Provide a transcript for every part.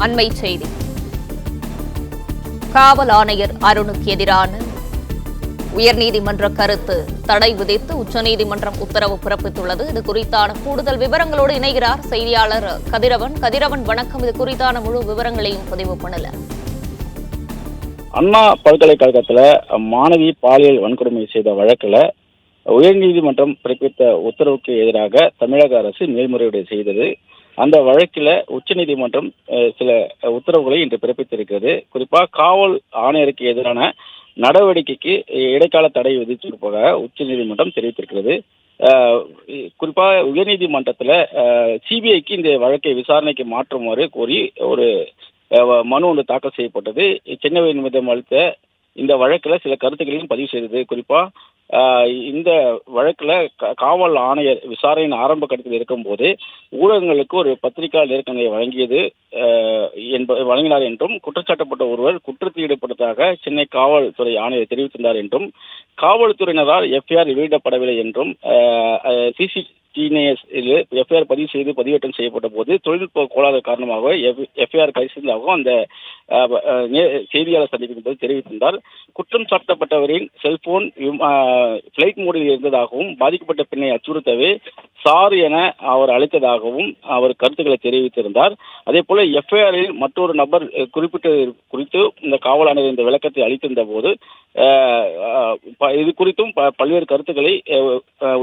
அண்மை செய்தி. காவல் ஆணையர் அருணுக்கு எதிரான உயர்நீதிமன்ற கருத்து தடை விதித்து உச்சநீதிமன்றம் உத்தரவு பிறப்பித்துள்ளது. இது குறித்தான கூடுதல் விவரங்களோடு இணைகிறார் செய்தியாளர் கதிரவன். கதிரவன், வணக்கம். இது குறித்தான முழு விவரங்களையும் பதிவு பண்ணல. அண்ணா பல்கலைக்கழகத்துல மாணவி பாலியல் வன்கொடுமை செய்த வழக்குல உயர்நீதிமன்றம் பிறப்பித்த உத்தரவுக்கு எதிராக தமிழக அரசு மேல்முறையீடு செய்தது. அந்த வழக்கில் உச்சநீதிமன்றம் சில உத்தரவுகளை இன்று பிறப்பித்திருக்கிறது. குறிப்பாக காவல் ஆணையருக்கு எதிரான நடவடிக்கைக்கு இடைக்கால தடை விதித்திருப்பதாக உச்சநீதிமன்றம் தெரிவித்திருக்கிறது. குறிப்பாக உயர்நீதிமன்றத்தில் சிபிஐக்கு இந்த வழக்கை விசாரணைக்கு மாற்றுமாறு கோரி ஒரு மனு ஒன்று தாக்கல் செய்யப்பட்டது. சென்னை உயர்நீதிமன்றம் அளித்த இந்த வழக்கில் சில கருத்துக்களையும் பதிவு செய்தது. குறிப்பாக இந்த வழக்கில் காவல் ஆணையர் விசாரணையின் ஆரம்ப கட்டத்தில் இருக்கும்போது ஊடகங்களுக்கு ஒரு பத்திரிகை நேர்காணலை வழங்கினார் என்றும், குற்றச்சாட்டப்பட்ட ஒருவர் குற்றத்தில் ஈடுபட்டதாக சென்னை காவல்துறை ஆணையர் தெரிவித்திருந்தார் என்றும், காவல்துறையினரால் எஃப்ஐஆர் வெளியிடப்படவில்லை என்றும், எஃப்ஐஆர் பதிவு செய்து பதிவேற்றம் செய்யப்பட்ட போது தொழில்நுட்ப கோளாறு காரணமாக எஃப்ஐஆர் கைது செய்ததாகவும் அந்த செய்தியாளர் சந்திப்பின் போது தெரிவித்திருந்தார். குற்றம் சாட்டப்பட்டவரின் செல்போன் பிளைட் மோடில் இருந்ததாகவும், பாதிக்கப்பட்ட பெண்ணை அச்சுறுத்தவே சார் என அவர் அழைத்ததாகவும் அவர் கருத்துக்களை தெரிவித்திருந்தார். அதே போல எஃப்ஐஆரில் மற்றொரு நபர் குறிப்பிட்டது குறித்து இந்த காவல் ஆணையர் இந்த விளக்கத்தை அளித்திருந்த போது இது குறித்தும் பல்வேறு கருத்துக்களை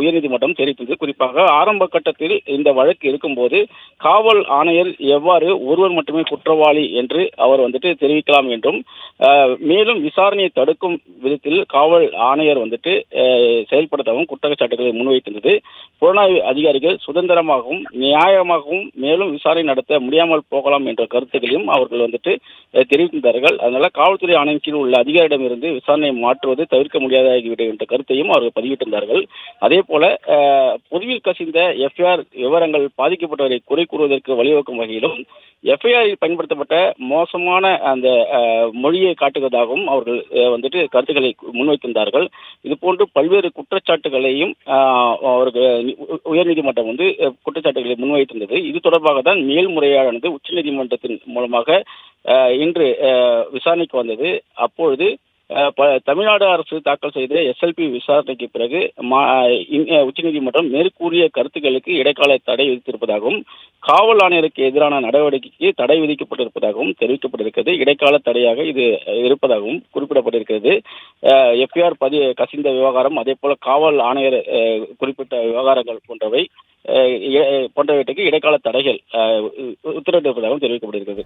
உயர்நீதிமன்றம் தெரிவித்தது. குறிப்பாக ஆரம்ப கட்டத்தில் இந்த வழக்கு இருக்கும்போது காவல் ஆணையர் எவ்வாறு ஒருவர் மட்டுமே குற்றவாளி என்று அவர் தெரிவிக்கலாம் என்றும், மேலும் விசாரணையை தடுக்கும் விதத்தில் காவல் ஆணையர் செயல்படுத்தவும் குற்றச்சாட்டுகளை முன்வைத்திருந்தது. புலனாய்வு அதிகாரிகள் சுதந்திரமாகவும் நியாயமாகவும் மேலும் விசாரணை நடத்த முடியாமல் போகலாம் என்ற கருத்துக்களையும் அவர்கள் தெரிவித்தார்கள். அதனால காவல்துறை ஆணையம் கீழ் உள்ள அதிகாரியிடமிருந்து விசாரணை மாற்றுவது தவிர்க்க முடியாதாகிவிடும் என்ற கருத்தையும் அவர்கள் பதிவிட்டிருந்தார்கள். அதே போல பொதுவில் கசிந்த எஃப்ஐஆர் விவரங்கள் பாதிக்கப்பட்டவரை குறை கூறுவதற்கு வழிவகுக்கும் வகையிலும் எஃப்ஐஆரில் பயன்படுத்தப்பட்ட மோசமான அந்த மொழியை காட்டுவதாகவும் அவர்கள் கருத்துக்களை முன்வைத்திருந்தார்கள். இதுபோன்று பல்வேறு குற்றச்சாட்டுகளையும் அவர்கள் உயர்நீதிமன்றம் குற்றச்சாட்டுகளை முன்வைத்திருந்தது. இது தொடர்பாக தான் மேல்முறையீடானது உச்சநீதிமன்றத்தின் மூலமாக இன்று விசாரணைக்கு வந்தது. அப்பொழுது தமிழ்நாடு அரசு தாக்கல் செய்த எஸ்எல்பி விசாரணைக்கு பிறகு உச்சநீதிமன்றம் மேற்கூறிய கருத்துக்களுக்கு இடைக்கால தடை விதித்திருப்பதாகவும், காவல் ஆணையருக்கு எதிரான நடவடிக்கைக்கு தடை விதிக்கப்பட்டிருப்பதாகவும் தெரிவிக்கப்பட்டிருக்கிறது. இடைக்கால தடையாக இது இருப்பதாகவும் குறிப்பிடப்பட்டிருக்கிறது. எஃப்ஐஆர் கசிந்த விவகாரம், அதே போல காவல் ஆணையர் குறிப்பிட்ட விவகாரங்கள் போன்றவற்றுக்கு இடைக்கால தடைகள் உத்தரவிட்டிருப்பதாகவும் தெரிவிக்கப்பட்டிருக்கிறது.